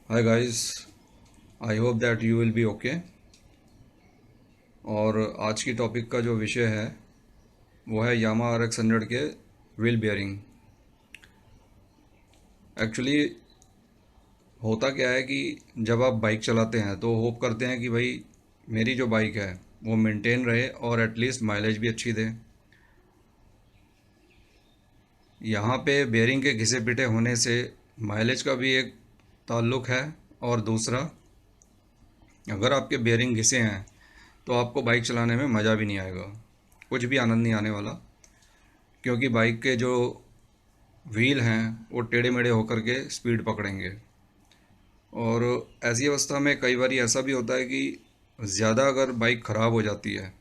Hi guys, I hope that you will be okay. और आज की टॉपिक का जो विषय है वो है यामा आर एक्स 100 के व्हील बेयरिंग। एक्चुअली होता क्या है कि जब आप बाइक चलाते हैं तो होप करते हैं कि भाई मेरी जो बाइक है वो मेंटेन रहे और एटलीस्ट माइलेज भी अच्छी दे। यहाँ पे बेयरिंग के घिसे पिटे होने से माइलेज का भी एक ताल्लुक है, और दूसरा, अगर आपके बेयरिंग घिसे हैं तो आपको बाइक चलाने में मज़ा भी नहीं आएगा, कुछ भी आनंद नहीं आने वाला। क्योंकि बाइक के जो व्हील हैं वो टेढ़े मेढ़े होकर के स्पीड पकड़ेंगे। और ऐसी अवस्था में कई बार ऐसा भी होता है कि ज़्यादा अगर बाइक ख़राब हो जाती है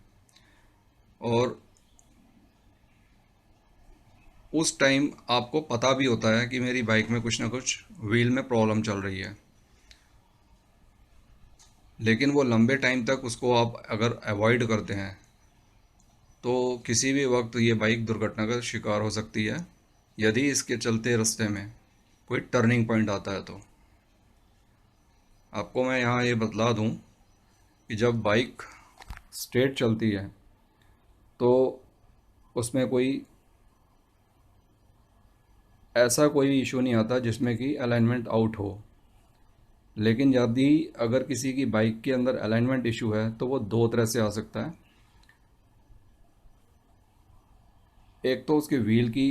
और उस टाइम आपको पता भी होता है कि मेरी बाइक में कुछ ना कुछ व्हील में प्रॉब्लम चल रही है, लेकिन वो लंबे टाइम तक उसको आप अगर अवॉइड करते हैं तो किसी भी वक्त ये बाइक दुर्घटना का शिकार हो सकती है, यदि इसके चलते रास्ते में कोई टर्निंग पॉइंट आता है तो। आपको मैं यहाँ ये बतला दूँ कि जब बाइक स्ट्रेट चलती है तो उसमें कोई ऐसा कोई इशू नहीं आता जिसमें कि अलाइनमेंट आउट हो। लेकिन यदि अगर किसी की बाइक के अंदर अलाइनमेंट इशू है तो वो दो तरह से आ सकता है। एक तो उसके व्हील की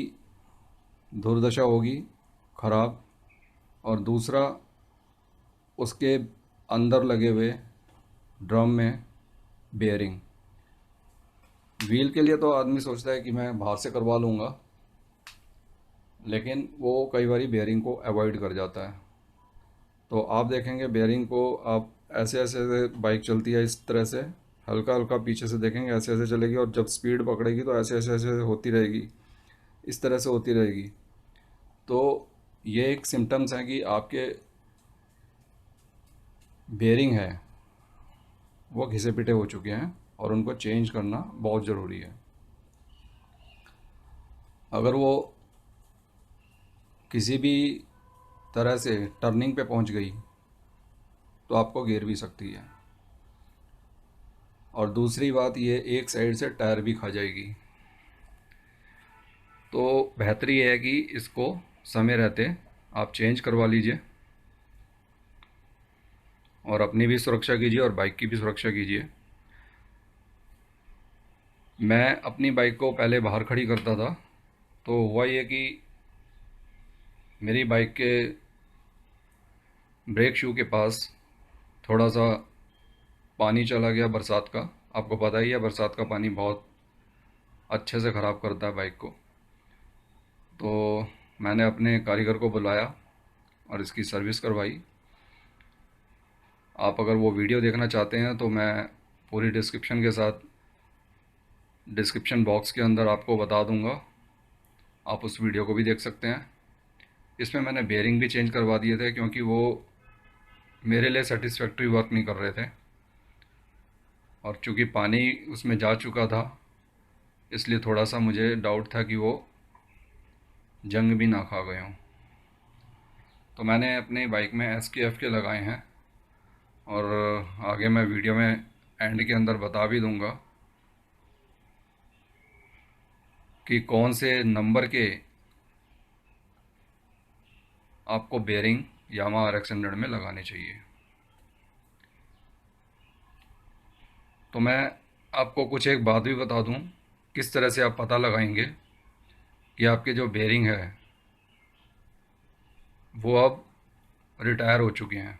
दुर्दशा होगी ख़राब, और दूसरा उसके अंदर लगे हुए ड्रम में बेयरिंग। व्हील के लिए तो आदमी सोचता है कि मैं बाहर से करवा लूँगा, लेकिन वो कई बार बेयरिंग को अवॉइड कर जाता है। तो आप देखेंगे बेयरिंग को, आप ऐसे ऐसे बाइक चलती है इस तरह से, हल्का हल्का पीछे से देखेंगे ऐसे ऐसे चलेगी, और जब स्पीड पकड़ेगी तो ऐसे ऐसे ऐसे होती रहेगी, इस तरह से होती रहेगी। तो ये एक सिम्टम्स हैं कि आपके बेयरिंग है वो घिसे पिटे हो चुके हैं और उनको चेंज करना बहुत ज़रूरी है। अगर वो किसी भी तरह से टर्निंग पे पहुंच गई तो आपको गिर भी सकती है, और दूसरी बात ये एक साइड से टायर भी खा जाएगी। तो बेहतर ये है कि इसको समय रहते आप चेंज करवा लीजिए, और अपनी भी सुरक्षा कीजिए और बाइक की भी सुरक्षा कीजिए। मैं अपनी बाइक को पहले बाहर खड़ी करता था, तो हुआ ये कि मेरी बाइक के ब्रेक शू के पास थोड़ा सा पानी चला गया बरसात का। आपको पता ही है बरसात का पानी बहुत अच्छे से ख़राब करता है बाइक को। तो मैंने अपने कारीगर को बुलाया और इसकी सर्विस करवाई। आप अगर वो वीडियो देखना चाहते हैं तो मैं पूरी डिस्क्रिप्शन के साथ डिस्क्रिप्शन बॉक्स के अंदर आपको बता दूंगा, आप उस वीडियो को भी देख सकते हैं। इसमें मैंने बेयरिंग भी चेंज करवा दिए थे क्योंकि वो मेरे लिए सेटिस्फैक्ट्री वर्क नहीं कर रहे थे, और चूँकि पानी उसमें जा चुका था इसलिए थोड़ा सा मुझे डाउट था कि वो जंग भी ना खा गए हों। तो मैंने अपनी बाइक में SKF के लगाए हैं, और आगे मैं वीडियो में एंड के अंदर बता भी दूंगा कि कौन से नंबर के आपको बेयरिंग यामा RX 100 में लगाने चाहिए। तो मैं आपको कुछ एक बात भी बता दूं, किस तरह से आप पता लगाएंगे कि आपके जो बेयरिंग है वो अब रिटायर हो चुके हैं।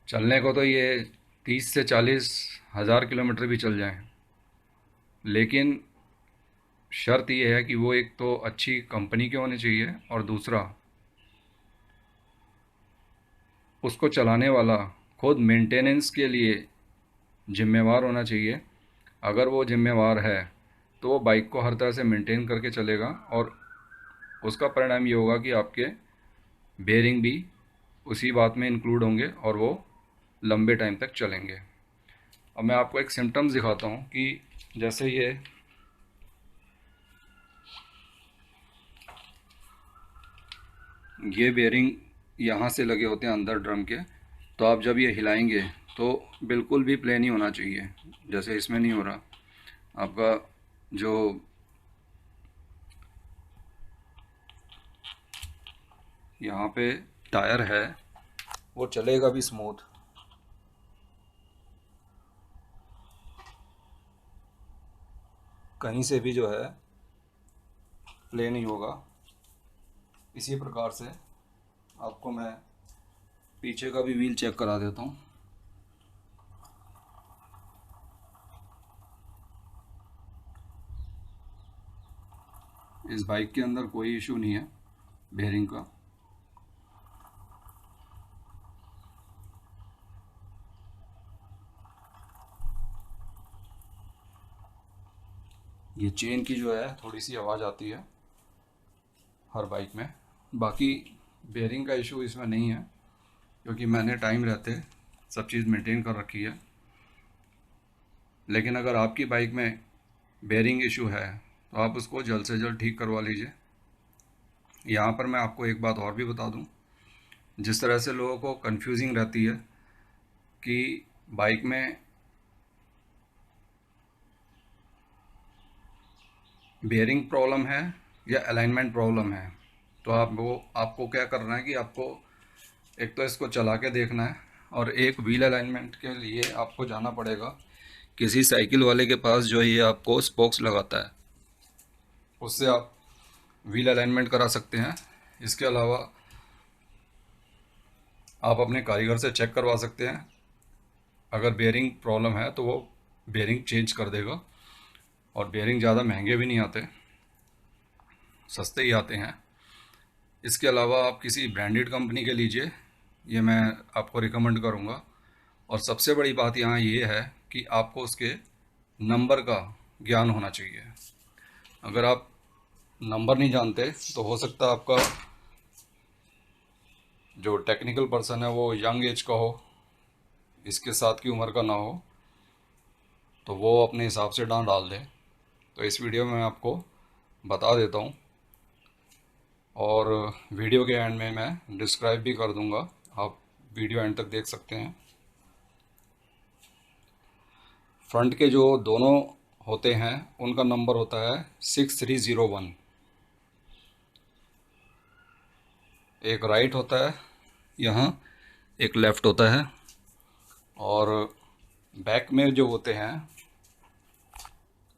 चलने को तो ये 30 से 40 हज़ार किलोमीटर भी चल जाएं, लेकिन शर्त ये है कि वो एक तो अच्छी कंपनी के होने चाहिए, और दूसरा उसको चलाने वाला खुद मेंटेनेंस के लिए जिम्मेवार होना चाहिए। अगर वो जिम्मेवार है तो वो बाइक को हर तरह से मेंटेन करके चलेगा, और उसका परिणाम ये होगा कि आपके बेयरिंग भी उसी बात में इंक्लूड होंगे और वो लंबे टाइम तक चलेंगे। अब मैं आपको एक सिम्टम्स दिखाता हूँ कि जैसे ये बेयरिंग यहाँ से लगे होते हैं अंदर ड्रम के, तो आप जब ये हिलाएंगे तो बिल्कुल भी प्ले नहीं होना चाहिए, जैसे इसमें नहीं हो रहा। आपका जो यहाँ पे टायर है वो चलेगा भी स्मूथ। कहीं से भी जो है प्ले नहीं होगा। इसी प्रकार से आपको मैं पीछे का भी व्हील चेक करा देता हूँ। इस बाइक के अंदर कोई इशू नहीं है बेयरिंग का। ये चेन की जो है थोड़ी सी आवाज़ आती है हर बाइक में, बाकी बेयरिंग का इशू इसमें नहीं है, क्योंकि मैंने टाइम रहते सब चीज़ मेंटेन कर रखी है। लेकिन अगर आपकी बाइक में बेयरिंग इशू है तो आप उसको जल्द से जल्द ठीक करवा लीजिए। यहाँ पर मैं आपको एक बात और भी बता दूँ, जिस तरह से लोगों को कंफ्यूजिंग रहती है कि बाइक में बेयरिंग प्रॉब्लम है या अलाइनमेंट प्रॉब्लम है, तो आपको क्या करना है कि आपको एक तो इसको चला के देखना है, और एक व्हील अलाइनमेंट के लिए आपको जाना पड़ेगा किसी साइकिल वाले के पास जो ये आपको स्पोक्स लगाता है, उससे आप व्हील अलाइनमेंट करा सकते हैं। इसके अलावा आप अपने कारीगर से चेक करवा सकते हैं। अगर बेयरिंग प्रॉब्लम है तो वो बेयरिंग चेंज कर देगा, और बेयरिंग ज़्यादा महंगे भी नहीं आते, सस्ते ही आते हैं। इसके अलावा आप किसी ब्रांडेड कंपनी के लीजिए, ये मैं आपको रिकमेंड करूँगा। और सबसे बड़ी बात यहाँ ये है कि आपको उसके नंबर का ज्ञान होना चाहिए। अगर आप नंबर नहीं जानते तो हो सकता है आपका जो टेक्निकल पर्सन है वो यंग एज का हो, इसके साथ की उम्र का ना हो, तो वो अपने हिसाब से डाल दे। तो इस वीडियो में मैं आपको बता देता हूँ, और वीडियो के एंड में मैं डिस्क्राइब भी कर दूँगा, आप वीडियो एंड तक देख सकते हैं। फ्रंट के जो दोनों होते हैं उनका नंबर होता है 6301। एक राइट होता है यहाँ, एक लेफ़्ट होता है। और बैक में जो होते हैं,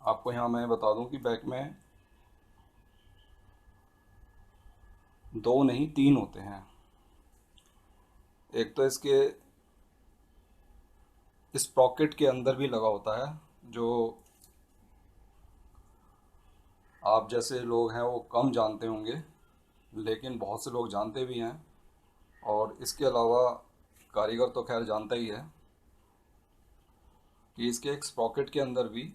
आपको यहाँ मैं बता दूं कि बैक में 2 नहीं 3 होते हैं। एक तो इसके इस पॉकेट के अंदर भी लगा होता है, जो आप जैसे लोग हैं वो कम जानते होंगे, लेकिन बहुत से लोग जानते भी हैं। और इसके अलावा कारीगर तो खैर जानता ही है कि इसके एक स्प्रॉकेट के अंदर भी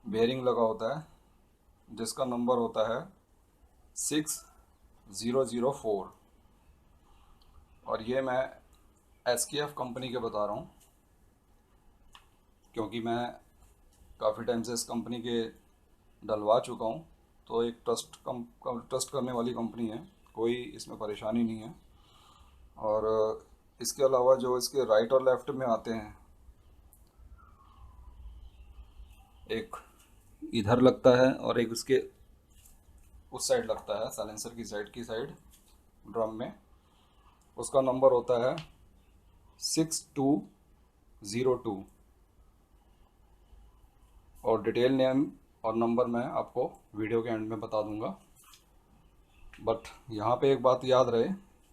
बेयरिंग लगा होता है, जिसका नंबर होता है 6004। और ये मैं SKF कंपनी के बता रहा हूँ, क्योंकि मैं काफ़ी टाइम से इस कंपनी के डलवा चुका हूँ। तो एक ट्रस्ट करने वाली कंपनी है, कोई इसमें परेशानी नहीं है। और इसके अलावा जो इसके राइट और लेफ़्ट में आते हैं, एक इधर लगता है और एक उसके उस साइड लगता है, साइलेंसर की साइड ड्रम में, उसका नंबर होता है 6202। और डिटेल नेम और नंबर मैं आपको वीडियो के एंड में बता दूंगा। बट यहाँ पे एक बात याद रहे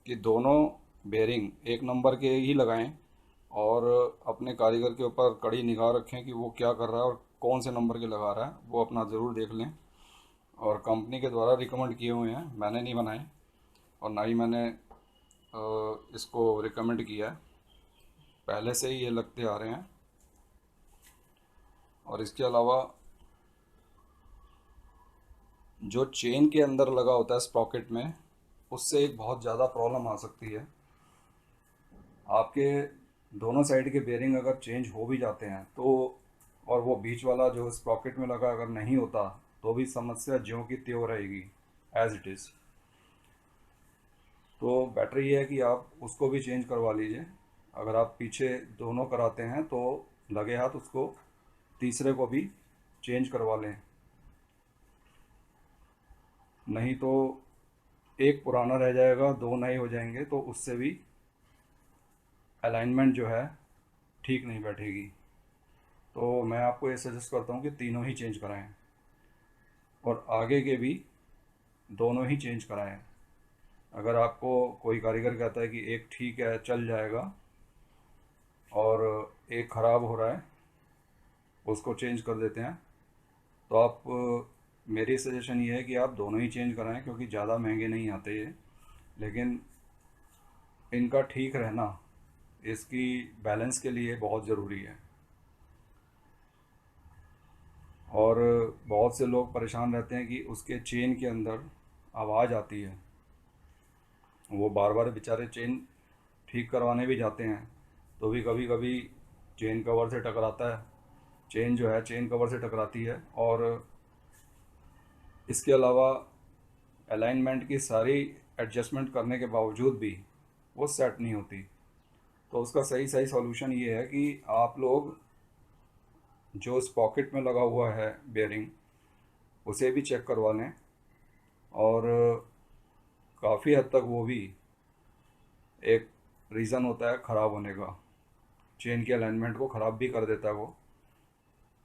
कि दोनों बेयरिंग एक नंबर के ही लगाएं, और अपने कारीगर के ऊपर कड़ी निगाह रखें कि वो क्या कर रहा है और कौन से नंबर के लगा रहा है, वो अपना ज़रूर देख लें। और कंपनी के द्वारा रिकमेंड किए हुए हैं, मैंने नहीं बनाए और ना ही मैंने इसको रिकमेंड किया है, पहले से ही ये लगते आ रहे हैं। और इसके अलावा जो चेन के अंदर लगा होता है स्प्रॉकेट में, उससे एक बहुत ज़्यादा प्रॉब्लम आ सकती है। आपके दोनों साइड के बेयरिंग अगर चेंज हो भी जाते हैं तो, और वो बीच वाला जो स्प्रॉकेट में लगा अगर नहीं होता, तो भी समस्या ज्यों की त्यों रहेगी, एज इट इज़। तो बेटर ये है कि आप उसको भी चेंज करवा लीजिए। अगर आप पीछे दोनों कराते हैं तो लगे हाथ उसको तीसरे को भी चेंज करवा लें, नहीं तो एक पुराना रह जाएगा, दो नए हो जाएंगे, तो उससे भी अलाइनमेंट जो है ठीक नहीं बैठेगी। तो मैं आपको ये सजेस्ट करता हूँ कि तीनों ही चेंज कराएं और आगे के भी दोनों ही चेंज कराएं। अगर आपको कोई कारीगर कहता है कि एक ठीक है चल जाएगा और एक ख़राब हो रहा है, उसको चेंज कर देते हैं, तो आप मेरी सजेशन ये है कि आप दोनों ही चेंज कराएं, क्योंकि ज़्यादा महंगे नहीं आते ये, लेकिन इनका ठीक रहना इसकी बैलेंस के लिए बहुत ज़रूरी है। और बहुत से लोग परेशान रहते हैं कि उसके चेन के अंदर आवाज़ आती है, वो बार बार बेचारे चेन ठीक करवाने भी जाते हैं तो भी कभी कभी चेन कवर से टकराता है, चेन जो है चेन कवर से टकराती है। और इसके अलावा अलाइनमेंट की सारी एडजस्टमेंट करने के बावजूद भी वो सेट नहीं होती। तो उसका सही सही सॉल्यूशन ये है कि आप लोग जो इस पॉकेट में लगा हुआ है बेयरिंग, उसे भी चेक करवा लें। और काफ़ी हद तक वो भी एक रीज़न होता है ख़राब होने का, चेन के अलाइनमेंट को ख़राब भी कर देता है वो,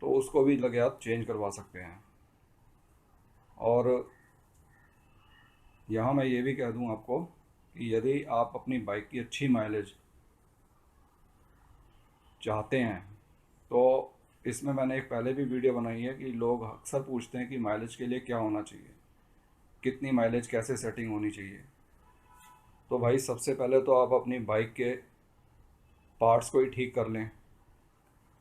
तो उसको भी लगे आप चेंज करवा सकते हैं। और यहाँ मैं ये भी कह दूँ आपको कि यदि आप अपनी बाइक की अच्छी माइलेज चाहते हैं तो इसमें मैंने एक पहले भी वीडियो बनाई है कि लोग अक्सर पूछते हैं कि माइलेज के लिए क्या होना चाहिए, कितनी माइलेज कैसे सेटिंग होनी चाहिए। तो भाई सबसे पहले तो आप अपनी बाइक के पार्ट्स को ही ठीक कर लें।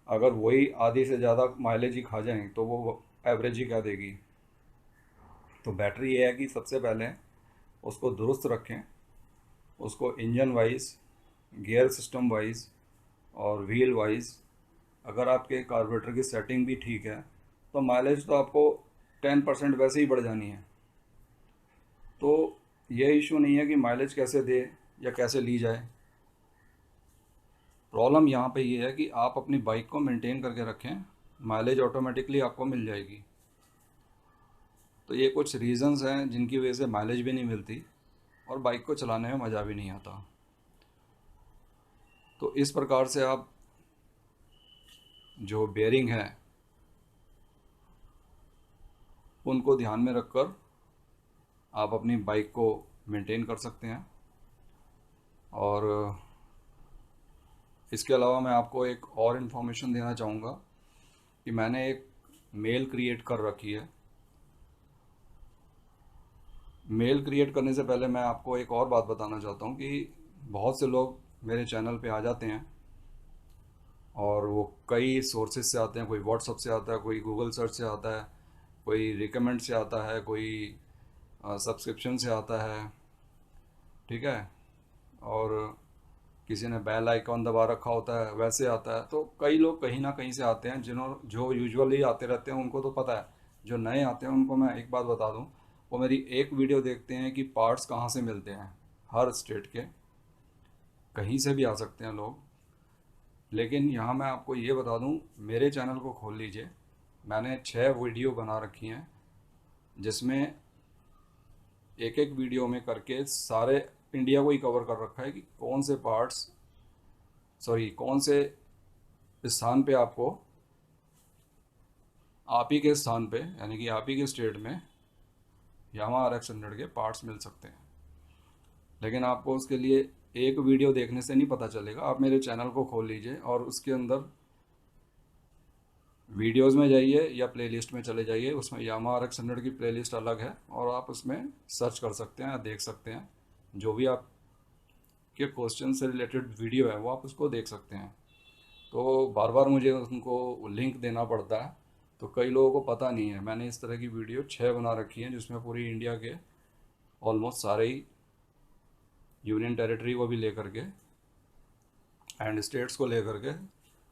अगर वही आधी से ज़्यादा माइलेज ही खा जाएं तो वो एवरेज ही क्या देगी। तो बैटरी ये है कि सबसे पहले उसको दुरुस्त रखें, उसको engine wise, gear system wise और व्हील वाइज। अगर आपके कार्बोरेटर की सेटिंग भी ठीक है तो माइलेज तो आपको 10% वैसे ही बढ़ जानी है। तो ये इशू नहीं है कि माइलेज कैसे दे या कैसे ली जाए। प्रॉब्लम यहाँ पे ये है कि आप अपनी बाइक को मेंटेन करके रखें, माइलेज ऑटोमेटिकली आपको मिल जाएगी। तो ये कुछ रीज़न्स हैं जिनकी वजह से माइलेज भी नहीं मिलती और बाइक को चलाने में मज़ा भी नहीं आता। तो इस प्रकार से आप जो बेयरिंग है उनको ध्यान में रखकर आप अपनी बाइक को मेंटेन कर सकते हैं। और इसके अलावा मैं आपको एक और इन्फॉर्मेशन देना चाहूँगा कि मैंने एक मेल क्रिएट कर रखी है। मेल क्रिएट करने से पहले मैं आपको एक और बात बताना चाहता हूँ कि बहुत से लोग मेरे चैनल पे आ जाते हैं और वो कई सोर्सेज से आते हैं, कोई व्हाट्सअप से आता है, कोई गूगल सर्च से आता है, कोई रिकमेंड से आता है, कोई सब्सक्रिप्शन से आता है, ठीक है, और किसी ने बेल आइकॉन दबा रखा होता है वैसे आता है। तो कई लोग कहीं ना कहीं से आते हैं, जो यूजुअली आते रहते हैं उनको तो पता है। जो नए आते हैं उनको मैं एक बात बता दूं, वो मेरी एक वीडियो देखते हैं कि पार्ट्स कहाँ से मिलते हैं। हर स्टेट के कहीं से भी आ सकते हैं लोग। लेकिन यहाँ मैं आपको ये बता दूं, मेरे चैनल को खोल लीजिए, मैंने 6 वीडियो बना रखी हैं जिसमें एक एक वीडियो में करके सारे इंडिया को ही कवर कर रखा है कि कौन से पार्ट्स, सॉरी कौन से स्थान पे आपको आप ही के स्थान पे, यानी कि आप ही के स्टेट में यामाहा RX 100 के पार्ट्स मिल सकते हैं। लेकिन आपको उसके लिए एक वीडियो देखने से नहीं पता चलेगा। आप मेरे चैनल को खोल लीजिए और उसके अंदर वीडियोस में जाइए या प्लेलिस्ट में चले जाइए, उसमें यामाहा RX 100 की प्लेलिस्ट अलग है और आप उसमें सर्च कर सकते हैं, देख सकते हैं। जो भी आपके क्वेश्चन से रिलेटेड वीडियो है वो आप उसको देख सकते हैं। तो बार बार मुझे उनको लिंक देना पड़ता है, तो कई लोगों को पता नहीं है। मैंने इस तरह की वीडियो 6 बना रखी हैं जिसमें पूरी इंडिया के ऑलमोस्ट सारे ही यूनियन टेरिटरी को भी लेकर के एंड स्टेट्स को लेकर के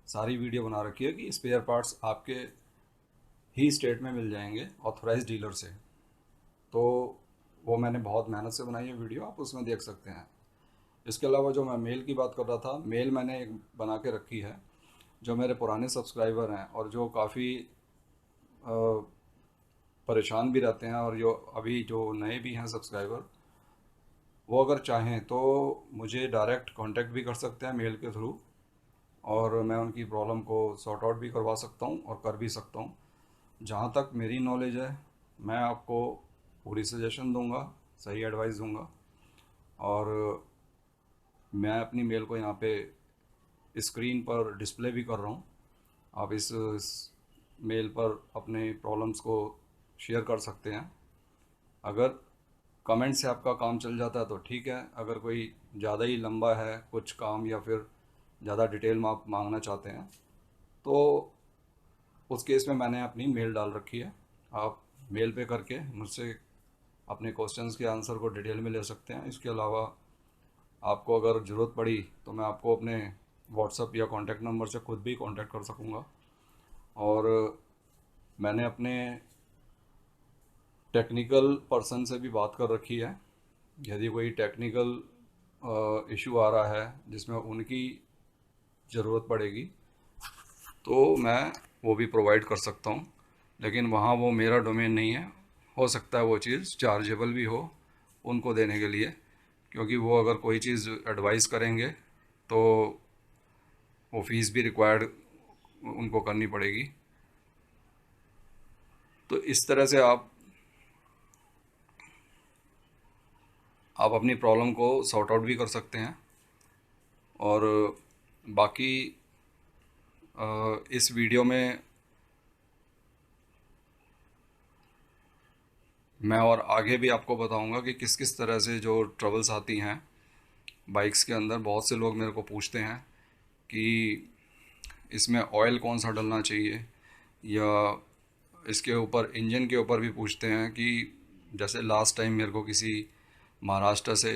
सारी वीडियो बना रखी है कि स्पेयर पार्ट्स आपके ही स्टेट में मिल जाएंगे ऑथराइज डीलर से। तो वो मैंने बहुत मेहनत से बनाई है वीडियो, आप उसमें देख सकते हैं। इसके अलावा जो मैं मेल की बात कर रहा था, मेल मैंने एक बना के रखी है। जो मेरे पुराने सब्सक्राइबर हैं और जो काफ़ी परेशान भी रहते हैं, और जो अभी जो नए भी हैं सब्सक्राइबर, वो अगर चाहें तो मुझे डायरेक्ट कांटेक्ट भी कर सकते हैं मेल के थ्रू, और मैं उनकी प्रॉब्लम को सॉर्ट आउट भी करवा सकता हूँ और कर भी सकता हूँ। जहाँ तक मेरी नॉलेज है, मैं आपको पूरी सजेशन दूंगा, सही एडवाइस दूंगा। और मैं अपनी मेल को यहाँ पे स्क्रीन पर डिस्प्ले भी कर रहा हूँ। आप इस मेल पर अपने प्रॉब्लम्स को शेयर कर सकते हैं। अगर कमेंट से आपका काम चल जाता है तो ठीक है, अगर कोई ज़्यादा ही लंबा है कुछ काम, या फिर ज़्यादा डिटेल में आप मांगना चाहते हैं, तो उस केस में मैंने अपनी मेल डाल रखी है। आप मेल पे करके मुझसे अपने क्वेश्चंस के आंसर को डिटेल में ले सकते हैं। इसके अलावा आपको अगर ज़रूरत पड़ी तो मैं आपको अपने व्हाट्सएप या कॉन्टैक्ट नंबर से खुद भी कॉन्टैक्ट कर सकूँगा। और मैंने अपने टेक्निकल पर्सन से भी बात कर रखी है। यदि कोई टेक्निकल इशू आ रहा है जिसमें उनकी ज़रूरत पड़ेगी, तो मैं वो भी प्रोवाइड कर सकता हूँ। लेकिन वहाँ वो मेरा डोमेन नहीं है। हो सकता है वो चीज़ चार्जेबल भी हो उनको देने के लिए, क्योंकि वो अगर कोई चीज़ एडवाइस करेंगे तो वो फीस भी रिक्वायर्ड उनको करनी पड़ेगी। तो इस तरह से आप अपनी प्रॉब्लम को सॉर्ट आउट भी कर सकते हैं। और बाकी इस वीडियो में मैं और आगे भी आपको बताऊंगा कि किस किस तरह से जो ट्रबल्स आती हैं बाइक्स के अंदर। बहुत से लोग मेरे को पूछते हैं कि इसमें ऑयल कौन सा डलना चाहिए, या इसके ऊपर इंजन के ऊपर भी पूछते हैं कि जैसे लास्ट टाइम मेरे को किसी महाराष्ट्र से,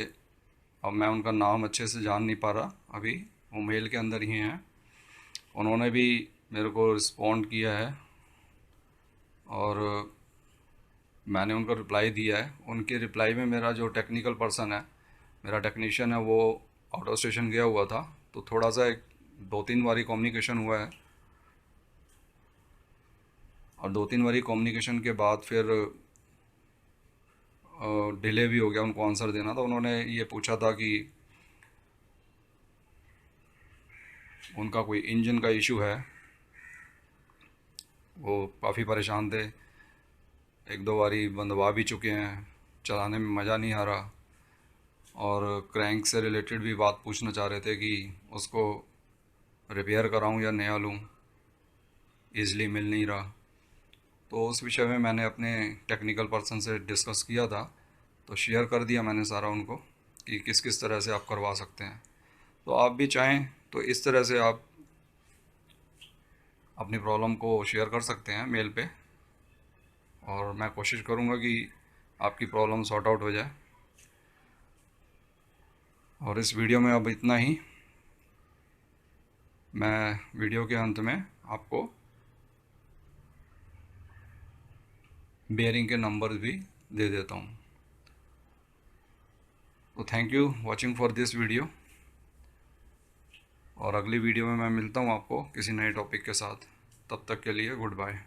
अब मैं उनका नाम अच्छे से जान नहीं पा रहा अभी, वो मेल के अंदर ही हैं, उन्होंने भी मेरे को रिस्पॉन्ड किया है और मैंने उनको रिप्लाई दिया है। उनके रिप्लाई में मेरा जो टेक्निकल पर्सन है, मेरा टेक्नीशियन है, वो आउट ऑफ स्टेशन गया हुआ था, तो थोड़ा सा एक 2-3 बारी कम्युनिकेशन हुआ है, और 2-3 बारी कम्युनिकेशन के बाद फिर डिले भी हो गया उनको आंसर देना। तो उन्होंने ये पूछा था कि उनका कोई इंजन का इशू है, वो काफ़ी परेशान थे, 1-2 बारी बंधवा भी चुके हैं, चलाने में मज़ा नहीं आ रहा, और क्रैंक से रिलेटेड भी बात पूछना चाह रहे थे कि उसको रिपेयर कराऊं या नया लूं, ईज़िली मिल नहीं रहा। तो उस विषय में मैंने अपने टेक्निकल पर्सन से डिस्कस किया था, तो शेयर कर दिया मैंने सारा उनको कि किस किस तरह से आप करवा सकते हैं। तो आप भी चाहें तो इस तरह से आप अपनी प्रॉब्लम को शेयर कर सकते हैं मेल पे, और मैं कोशिश करूँगा कि आपकी प्रॉब्लम सॉर्ट आउट हो जाए। और इस वीडियो में अब इतना ही। मैं वीडियो के अंत में आपको बेयरिंग के नंबर भी दे देता हूँ। तो thank you watching for this video, और अगली वीडियो में मैं मिलता हूँ आपको किसी नए टॉपिक के साथ। तब तक के लिए गुड बाय।